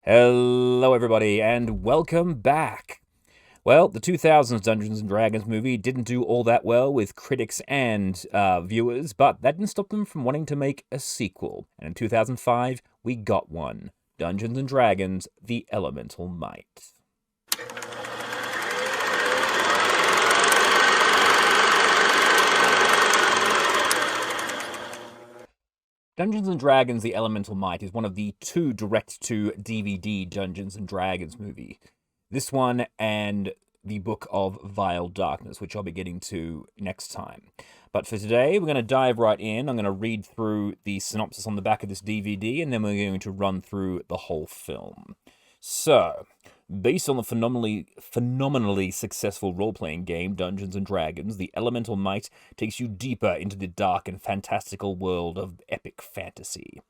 Hello, everybody, and welcome back. Well, the 2000s Dungeons and Dragons movie didn't do all that well with critics and viewers, but that didn't stop them from wanting to make a sequel. And in 2005, we got one: Dungeons and Dragons: The Elemental Might. Dungeons and Dragons: The Elemental Might is one of the two direct-to-DVD Dungeons and Dragons movie. This one and the Book of Vile Darkness, which I'll be getting to next time. But for today, we're going to dive right in. I'm going to read through the synopsis on the back of this DVD, and then we're going to run through the whole film. So, based on the phenomenally successful role-playing game Dungeons and Dragons, The Elemental Might takes you deeper into the dark and fantastical world of epic fantasy.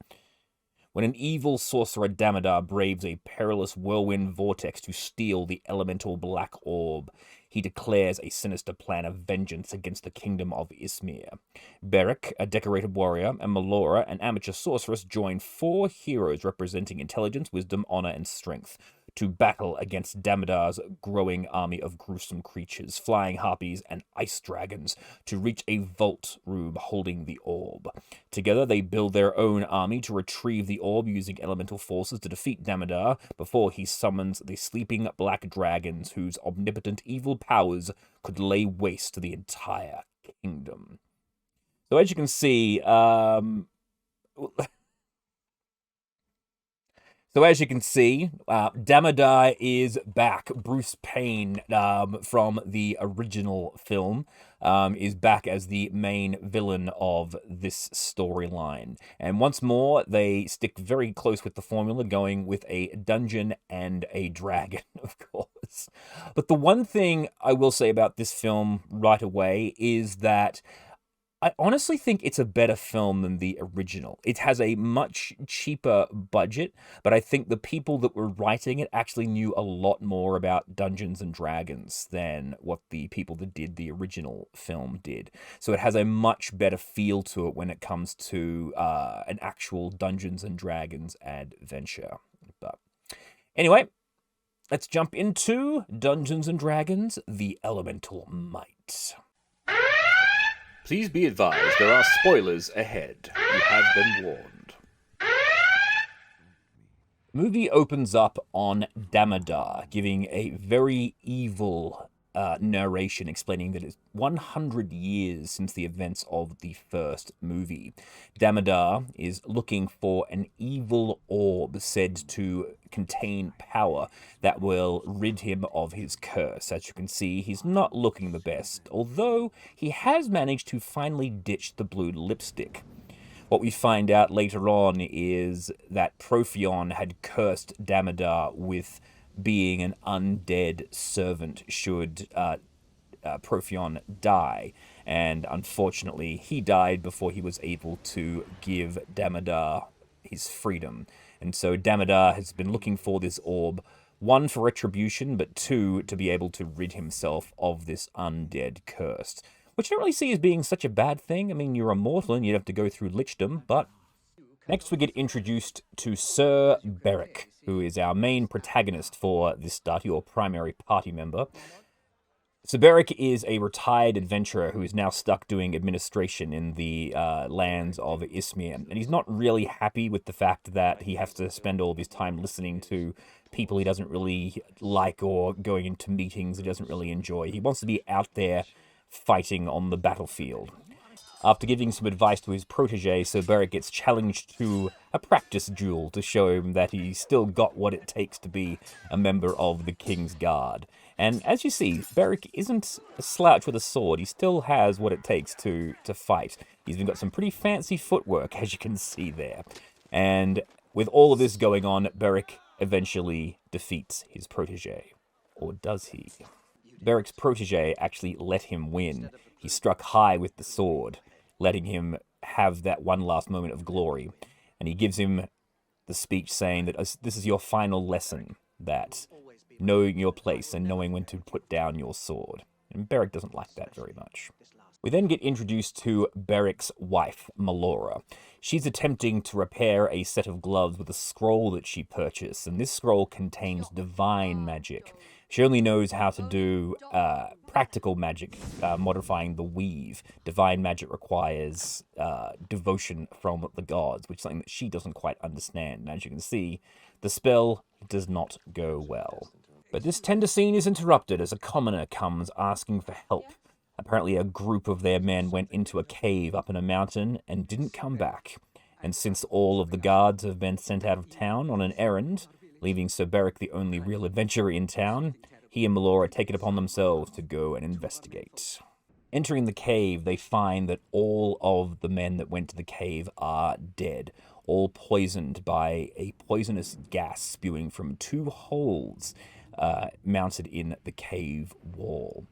When an evil sorcerer Damodar braves a perilous whirlwind vortex to steal the elemental black orb, he declares a sinister plan of vengeance against the kingdom of Ismir. Beric, a decorated warrior, and Melora, an amateur sorceress, join four heroes representing intelligence, wisdom, honor, and strength to battle against Damodar's growing army of gruesome creatures, flying harpies, and ice dragons to reach a vault room holding the orb. Together, they build their own army to retrieve the orb using elemental forces to defeat Damodar before he summons the sleeping black dragons whose omnipotent evil powers could lay waste to the entire kingdom. So as you can see, Damodar is back. Bruce Payne, from the original film, is back as the main villain of this storyline. And once more, they stick very close with the formula, going with a dungeon and a dragon, of course. But the one thing I will say about this film right away is that I honestly think it's a better film than the original. It has a much cheaper budget, but I think the people that were writing it actually knew a lot more about Dungeons and Dragons than what the people that did the original film did. So it has a much better feel to it when it comes to an actual Dungeons and Dragons adventure. But anyway, let's jump into Dungeons and Dragons: The Elemental Might. Please be advised there are spoilers ahead. You have been warned. The movie opens up on Damodar, giving a very evil narration explaining that it's 100 years since the events of the first movie. Damodar is looking for an evil orb said to contain power that will rid him of his curse. As you can see, he's not looking the best, although he has managed to finally ditch the blue lipstick. What we find out later on is that Profion had cursed Damodar with being an undead servant should Profion die. And unfortunately, he died before he was able to give Damodar his freedom. And so Damodar has been looking for this orb, one, for retribution, but two, to be able to rid himself of this undead curse. Which I don't really see as being such a bad thing. I mean, you're immortal and you'd have to go through lichdom, but next we get introduced to Sir Beric, who is our main protagonist for this study, or primary party member. Sir Beric is a retired adventurer who is now stuck doing administration in the lands of Ismir, and he's not really happy with the fact that he has to spend all of his time listening to people he doesn't really like or going into meetings he doesn't really enjoy. He wants to be out there fighting on the battlefield. After giving some advice to his protege, Sir Beric gets challenged to a practice duel to show him that he's still got what it takes to be a member of the King's Guard. And as you see, Beric isn't a slouch with a sword. He still has what it takes to fight. He's even got some pretty fancy footwork, as you can see there. And with all of this going on, Beric eventually defeats his protege. Or does he? Beric's protege actually let him win. He struck high with the sword, letting him have that one last moment of glory. And he gives him the speech saying that this is your final lesson, that knowing your place and knowing when to put down your sword. And Beric doesn't like that very much. We then get introduced to Beric's wife, Melora. She's attempting to repair a set of gloves with a scroll that she purchased, and this scroll contains divine magic. She only knows how to do practical magic, modifying the weave. Divine magic requires devotion from the gods, which is something that she doesn't quite understand. And as you can see, the spell does not go well. But this tender scene is interrupted as a commoner comes asking for help. Apparently a group of their men went into a cave up in a mountain and didn't come back. And since all of the guards have been sent out of town on an errand, leaving Sir Beric the only real adventurer in town, he and Melora take it upon themselves to go and investigate. Entering the cave, they find that all of the men that went to the cave are dead, all poisoned by a poisonous gas spewing from 2 holes mounted in the cave wall.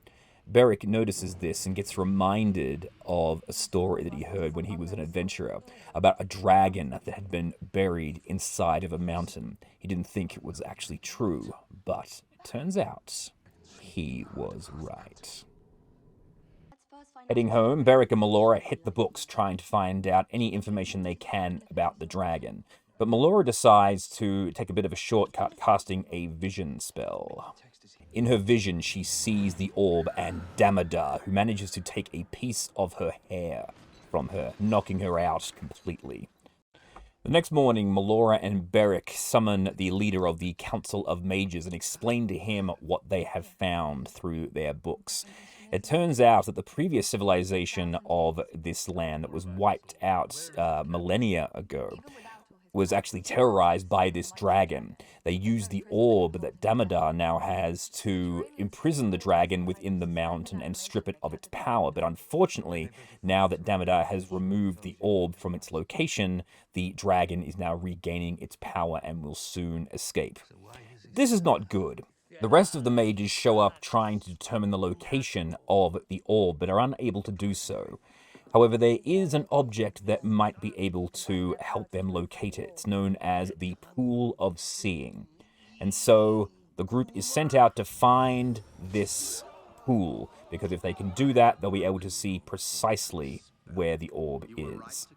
Beric notices this and gets reminded of a story that he heard when he was an adventurer about a dragon that had been buried inside of a mountain. He didn't think it was actually true, but it turns out he was right. Heading home, Beric and Melora hit the books trying to find out any information they can about the dragon. But Melora decides to take a bit of a shortcut, casting a vision spell. In her vision, she sees the orb and Damodar, who manages to take a piece of her hair from her, knocking her out completely. The next morning, Melora and Beric summon the leader of the Council of Mages and explain to him what they have found through their books. It turns out that the previous civilization of this land that was wiped out millennia ago was actually terrorized by this dragon. They used the orb that Damodar now has to imprison the dragon within the mountain and strip it of its power. But unfortunately, now that Damodar has removed the orb from its location, the dragon is now regaining its power and will soon escape. This is not good. The rest of the mages show up trying to determine the location of the orb, but are unable to do so. However, there is an object that might be able to help them locate it. It's known as the Pool of Seeing. And so the group is sent out to find this pool, because if they can do that, they'll be able to see precisely where the orb is.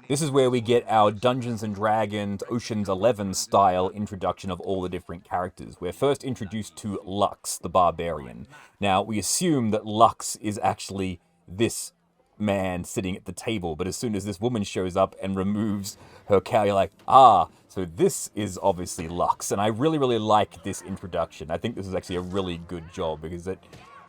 This is where we get our Dungeons & Dragons Ocean's 11 style introduction of all the different characters. We're first introduced to Lux, the barbarian. Now, we assume that Lux is actually this man sitting at the table, but as soon as this woman shows up and removes her cowl, you're like, so this is obviously Lux. And I really, really like this introduction. I think this is actually a really good job, because it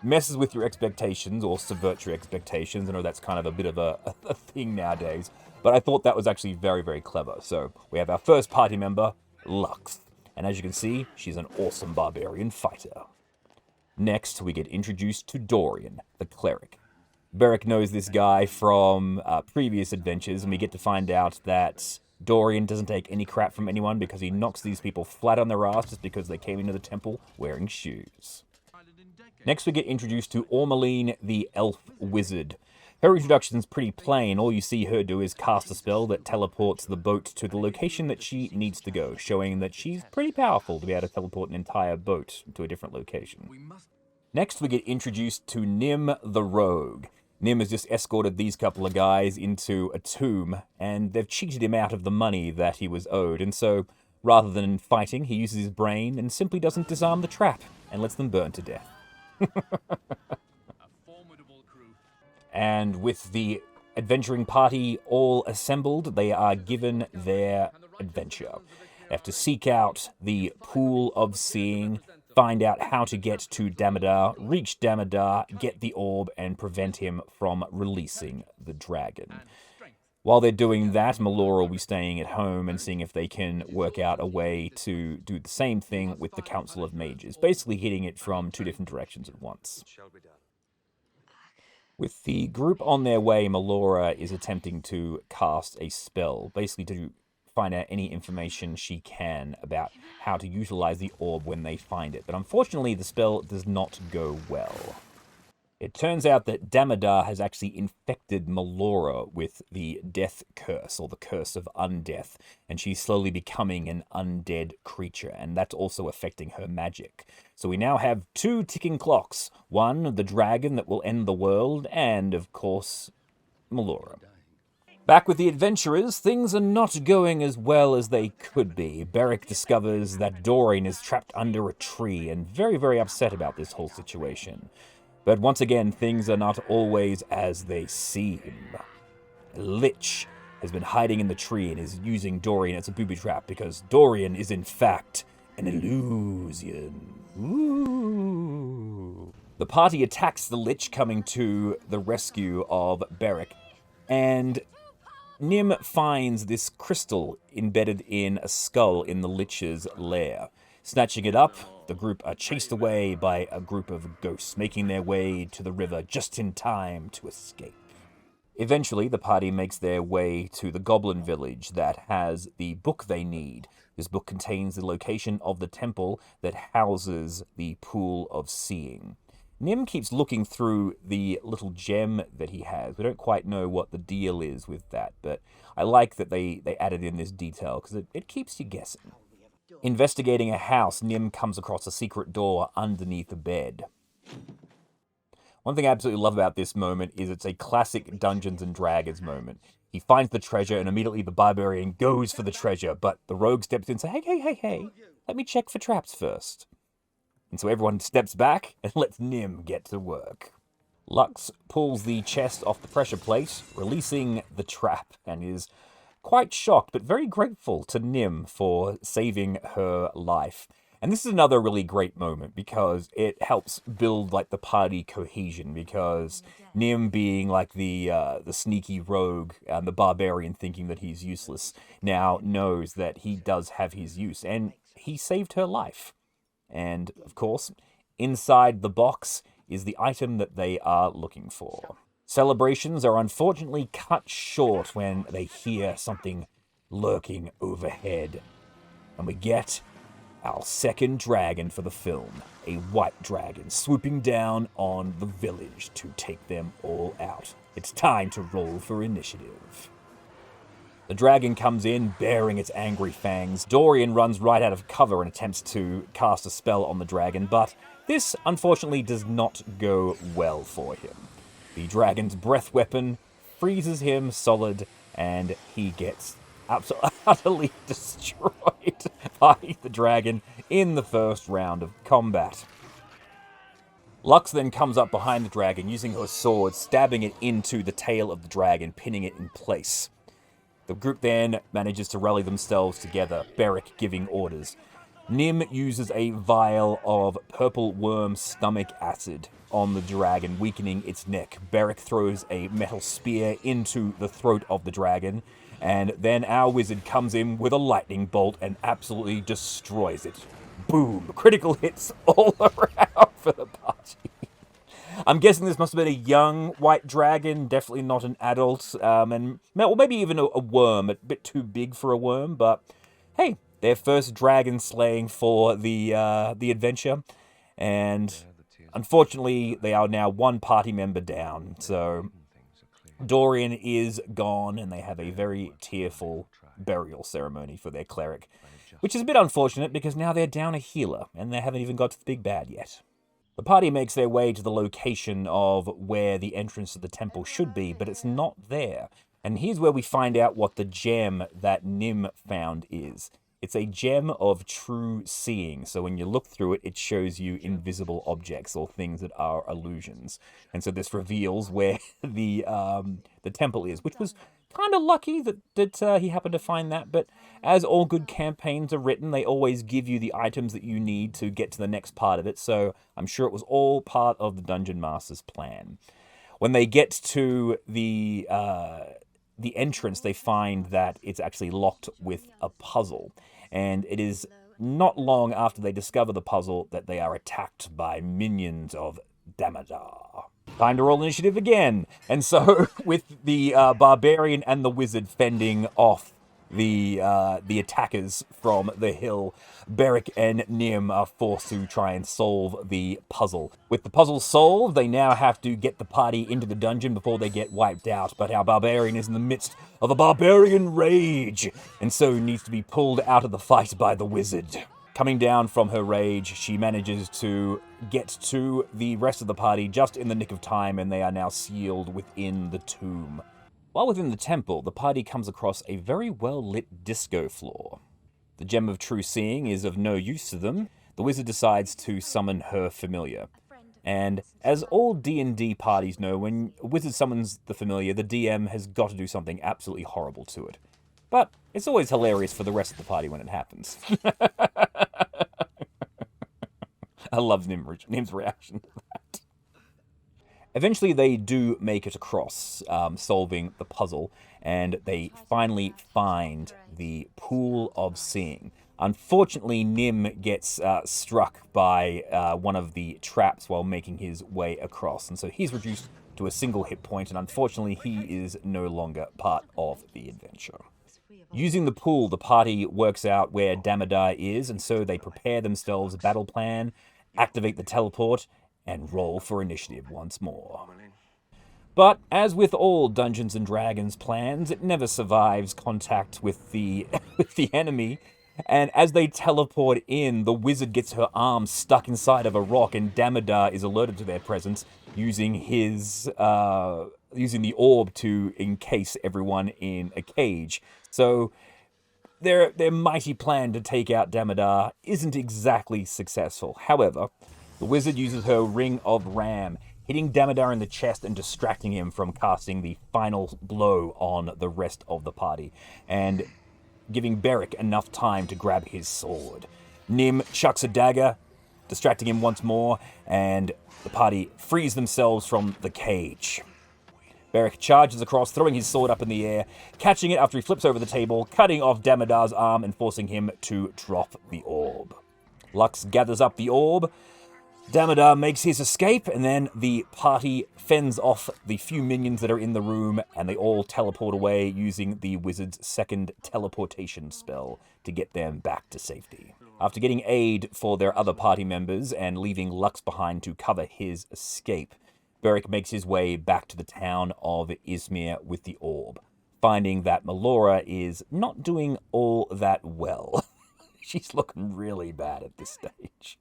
messes with your expectations, or subverts your expectations. I know that's kind of a bit of a thing nowadays, but I thought that was actually very, very clever. So we have our first party member, Lux. And as you can see, she's an awesome barbarian fighter. Next, we get introduced to Dorian, the cleric. Beric knows this guy from previous adventures, and we get to find out that Dorian doesn't take any crap from anyone, because he knocks these people flat on their ass just because they came into the temple wearing shoes. Next, we get introduced to Ormeline, the elf wizard. Her introduction's pretty plain. All you see her do is cast a spell that teleports the boat to the location that she needs to go, showing that she's pretty powerful to be able to teleport an entire boat to a different location. Next, we get introduced to Nim the rogue. Nim has just escorted these couple of guys into a tomb, and they've cheated him out of the money that he was owed, and so, rather than fighting, he uses his brain and simply doesn't disarm the trap, and lets them burn to death. And with the adventuring party all assembled, they are given their adventure. They have to seek out the Pool of Seeing, find out how to get to Damodar, reach Damodar, get the orb, and prevent him from releasing the dragon. While they're doing that, Melora will be staying at home and seeing if they can work out a way to do the same thing with the Council of Mages, basically hitting it from 2 different directions at once. With the group on their way, Melora is attempting to cast a spell, basically to find out any information she can about how to utilize the orb when they find it. But unfortunately, the spell does not go well. It turns out that Damodar has actually infected Melora with the death curse, or the curse of undeath, and she's slowly becoming an undead creature, and that's also affecting her magic. So we now have two ticking clocks. One, the dragon that will end the world, and, of course, Melora. Back with the adventurers, things are not going as well as they could be. Beric discovers that Dorian is trapped under a tree and very, very upset about this whole situation. But once again, things are not always as they seem. A lich has been hiding in the tree and is using Dorian as a booby trap because Dorian is in fact an illusion. Ooh. The party attacks the lich, coming to the rescue of Beric, and Nim finds this crystal embedded in a skull in the lich's lair. Snatching it up, the group are chased away by a group of ghosts, making their way to the river just in time to escape. Eventually, the party makes their way to the goblin village that has the book they need. This book contains the location of the temple that houses the Pool of Seeing. Nim keeps looking through the little gem that he has. We don't quite know what the deal is with that, but I like that they added in this detail because it keeps you guessing. Investigating a house, Nim comes across a secret door underneath a bed. One thing I absolutely love about this moment is it's a classic Dungeons and Dragons moment. He finds the treasure and immediately the barbarian goes for the treasure, but the rogue steps in and says, hey, let me check for traps first. And so everyone steps back and lets Nim get to work. Lux pulls the chest off the pressure plate, releasing the trap, and is quite shocked but very grateful to Nim for saving her life. And this is another really great moment because it helps build like the party cohesion, because Nim, being like the sneaky rogue and the barbarian thinking that he's useless, now knows that he does have his use, and he saved her life. And, of course, inside the box is the item that they are looking for. Celebrations are unfortunately cut short when they hear something lurking overhead. And we get our second dragon for the film, a white dragon swooping down on the village to take them all out. It's time to roll for initiative. The dragon comes in, baring its angry fangs. Dorian runs right out of cover and attempts to cast a spell on the dragon, but this, unfortunately, does not go well for him. The dragon's breath weapon freezes him solid, and he gets absolutely, utterly destroyed by the dragon in the first round of combat. Lux then comes up behind the dragon, using her sword, stabbing it into the tail of the dragon, pinning it in place. The group then manages to rally themselves together, Beric giving orders. Nim uses a vial of purple worm stomach acid on the dragon, weakening its neck. Beric throws a metal spear into the throat of the dragon, and then our wizard comes in with a lightning bolt and absolutely destroys it. Boom! Critical hits all around for the party. I'm guessing this must have been a young white dragon, definitely not an adult, and well, maybe even a worm, a bit too big for a worm, but hey, their first dragon slaying for the adventure, and unfortunately, they are now one party member down, so Dorian is gone, and they have a very tearful burial ceremony for their cleric, which is a bit unfortunate because now they're down a healer, and they haven't even got to the big bad yet. The party makes their way to the location of where the entrance to the temple should be, but it's not there. And here's where we find out what the gem that Nim found is. It's a gem of true seeing, so when you look through it, it shows you invisible objects or things that are illusions. And so this reveals where the temple is, which was kind of lucky that he happened to find that, but as all good campaigns are written, they always give you the items that you need to get to the next part of it, so I'm sure it was all part of the Dungeon Master's plan. When they get to the entrance, they find that it's actually locked with a puzzle, and it is not long after they discover the puzzle that they are attacked by minions of Damodar. Time to roll initiative again. And so, with the barbarian and the wizard fending off the attackers from the hill, Beric and Nim are forced to try and solve the puzzle. With the puzzle solved, they now have to get the party into the dungeon before they get wiped out, but our barbarian is in the midst of a barbarian rage, and so needs to be pulled out of the fight by the wizard. Coming down from her rage, she manages to get to the rest of the party just in the nick of time, and they are now sealed within the tomb. While within the temple, the party comes across a very well-lit disco floor. The Gem of True Seeing is of no use to them. The wizard decides to summon her familiar. And as all D&D parties know, when a wizard summons the familiar, the DM has got to do something absolutely horrible to it. But it's always hilarious for the rest of the party when it happens. I love Nim's reaction to that. Eventually, they do make it across, solving the puzzle, and they finally find the Pool of Seeing. Unfortunately, Nim gets struck by one of the traps while making his way across, and so he's reduced to a single hit point, and unfortunately, he is no longer part of the adventure. Using the pool, the party works out where Damodar is, and so they prepare themselves a battle plan, activate the teleport, and roll for initiative once more. But, as with all Dungeons & Dragons plans, it never survives contact with the enemy, and as they teleport in, the wizard gets her arm stuck inside of a rock, and Damodar is alerted to their presence, using the orb to encase everyone in a cage. So, their mighty plan to take out Damodar isn't exactly successful. However, the wizard uses her Ring of Ram, hitting Damodar in the chest and distracting him from casting the final blow on the rest of the party, and giving Beric enough time to grab his sword. Nim chucks a dagger, distracting him once more, and the party frees themselves from the cage. Beric charges across, throwing his sword up in the air, catching it after he flips over the table, cutting off Damodar's arm and forcing him to drop the orb. Lux gathers up the orb, Damodar makes his escape, and then the party fends off the few minions that are in the room, and they all teleport away using the wizard's second teleportation spell to get them back to safety. After getting aid for their other party members and leaving Lux behind to cover his escape, Beric makes his way back to the town of Izmir with the orb, finding that Melora is not doing all that well. She's looking really bad at this stage.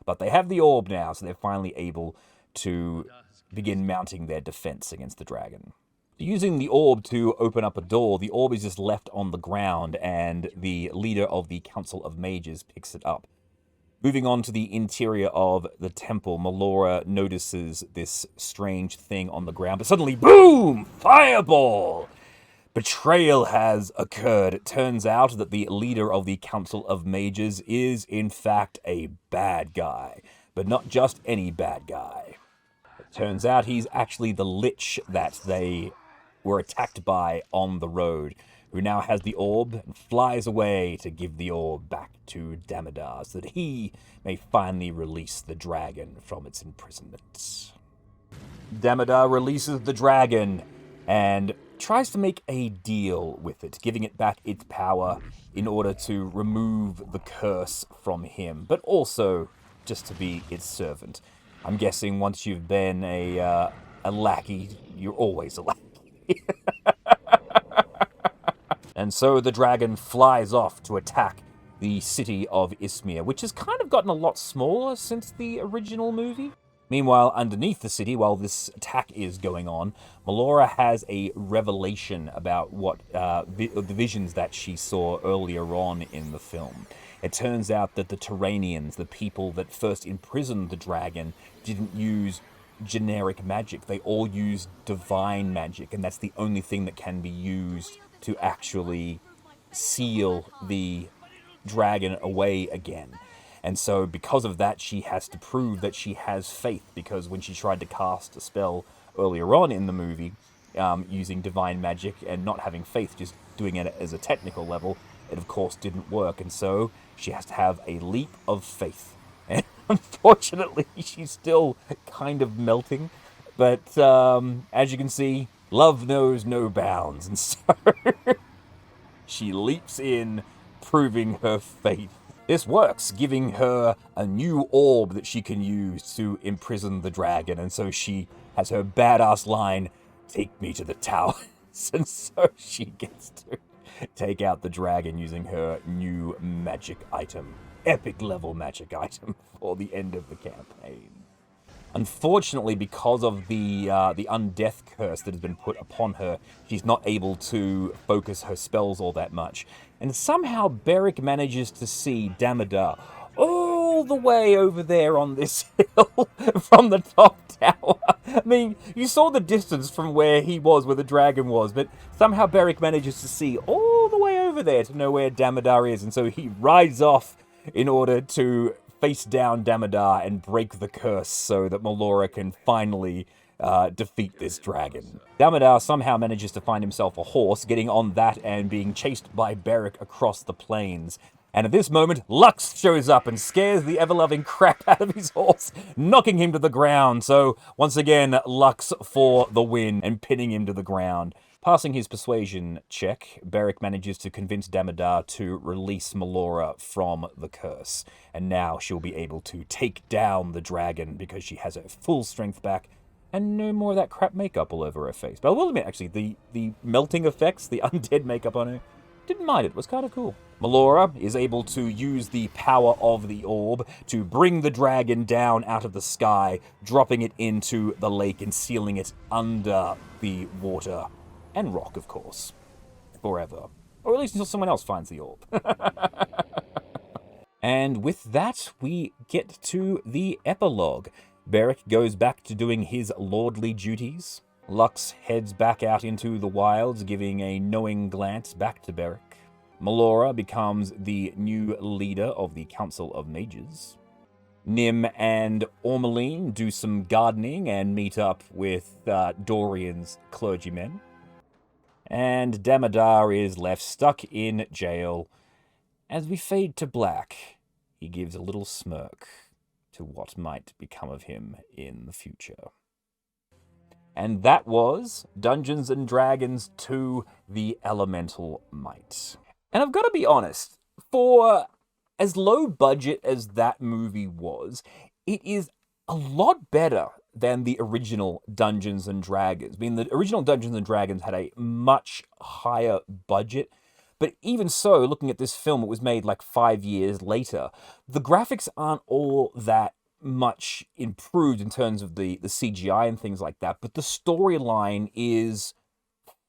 But they have the orb now, so they're finally able to begin mounting their defense against the dragon. Using the orb to open up a door, the orb is just left on the ground, and the leader of the Council of Mages picks it up. Moving on to the interior of the temple, Melora notices this strange thing on the ground, but suddenly, boom! Fireball! Betrayal has occurred. It turns out that the leader of the Council of Mages is, in fact, a bad guy. But not just any bad guy. It turns out he's actually the Lich that they were attacked by on the road, who now has the orb and flies away to give the orb back to Damodar so that he may finally release the dragon from its imprisonment. Damodar releases the dragon and tries to make a deal with it, giving it back its power in order to remove the curse from him, but also just to be its servant. I'm guessing once you've been a lackey, you're always a lackey. And so the dragon flies off to attack the city of Izmir, which has kind of gotten a lot smaller since the original movie. Meanwhile, underneath the city, while this attack is going on, Melora has a revelation about what the visions that she saw earlier on in the film. It turns out that the Turanians, the people that first imprisoned the dragon, didn't use generic magic. They all used divine magic, and that's the only thing that can be used to actually seal the dragon away again. And so because of that, she has to prove that she has faith, because when she tried to cast a spell earlier on in the movie, using divine magic and not having faith, just doing it as a technical level, it of course didn't work. And so she has to have a leap of faith. And unfortunately, she's still kind of melting. But as you can see, love knows no bounds. And so she leaps in, proving her faith. This works, giving her a new orb that she can use to imprison the dragon, and so she has her badass line, "Take me to the towers," and so she gets to take out the dragon using her new magic item. Epic level magic item for the end of the campaign. Unfortunately, because of the undeath curse that has been put upon her, she's not able to focus her spells all that much. And somehow Beric manages to see Damodar all the way over there on this hill from the top tower. I mean, you saw the distance from where he was, where the dragon was, but somehow Beric manages to see all the way over there to know where Damodar is, and so he rides off in order to face down Damodar and break the curse so that Melora can finally defeat this dragon. Damodar somehow manages to find himself a horse, getting on that and being chased by Beric across the plains. And at this moment, Lux shows up and scares the ever-loving crap out of his horse, knocking him to the ground. So, once again, Lux for the win and pinning him to the ground. Passing his persuasion check, Beric manages to convince Damodar to release Melora from the curse. And now she'll be able to take down the dragon because she has her full strength back and no more of that crap makeup all over her face. But I will admit, actually, the melting effects, the undead makeup on her, didn't mind it. It was kind of cool. Melora is able to use the power of the orb to bring the dragon down out of the sky, dropping it into the lake and sealing it under the water. And rock, of course. Forever. Or at least until someone else finds the orb. And with that, we get to the epilogue. Beric goes back to doing his lordly duties. Lux heads back out into the wilds, giving a knowing glance back to Beric. Melora becomes the new leader of the Council of Mages. Nim and Ormeline do some gardening and meet up with Dorian's clergymen. And Damodar is left stuck in jail. As we fade to black, he gives a little smirk to what might become of him in the future. And that was Dungeons & Dragons 2: The Elemental Might. And I've got to be honest, for as low budget as that movie was, it is a lot better than the original Dungeons & Dragons. I mean, the original Dungeons & Dragons had a much higher budget, but even so, looking at this film, it was made like 5 years later. The graphics aren't all that much improved in terms of the CGI and things like that, but the storyline is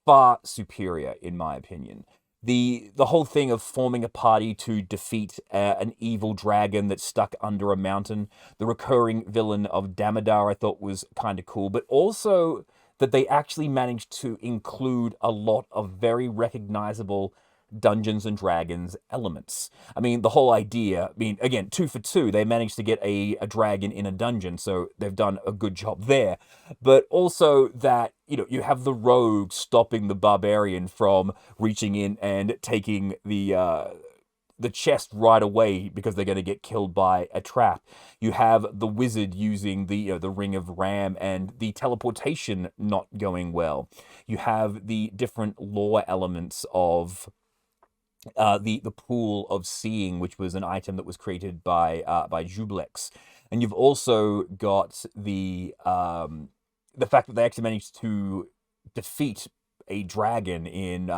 far superior, in my opinion. The whole thing of forming a party to defeat an evil dragon that's stuck under a mountain, the recurring villain of Damodar I thought was kind of cool, but also that they actually managed to include a lot of very recognizable Dungeons and Dragons elements. I mean, the whole idea, I mean, again, 2 for 2, they managed to get a dragon in a dungeon, so they've done a good job there. But also that, you have the rogue stopping the barbarian from reaching in and taking the chest right away because they're going to get killed by a trap. You have the wizard using the Ring of Ram and the teleportation not going well. You have the different lore elements of the Pool of Seeing, which was an item that was created by Jublex, and you've also got the fact that they actually managed to defeat a dragon in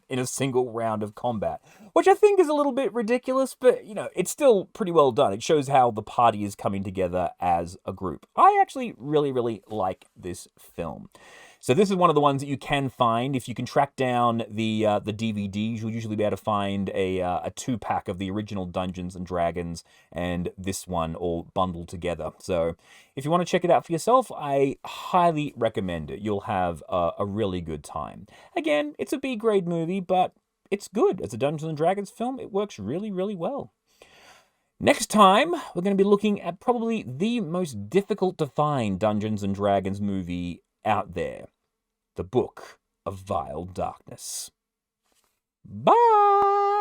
in a single round of combat, which I think is a little bit ridiculous, but it's still pretty well done. It shows how the party is coming together as a group. I actually really, really like this film. So this is one of the ones that you can find. If you can track down the DVDs, you'll usually be able to find a 2-pack of the original Dungeons & Dragons and this one all bundled together. So if you want to check it out for yourself, I highly recommend it. You'll have a really good time. Again, it's a B-grade movie, but it's good. As a Dungeons & Dragons film, it works really, really well. Next time, we're going to be looking at probably the most difficult to find Dungeons & Dragons movie out there. The Book of Vile Darkness. Bye!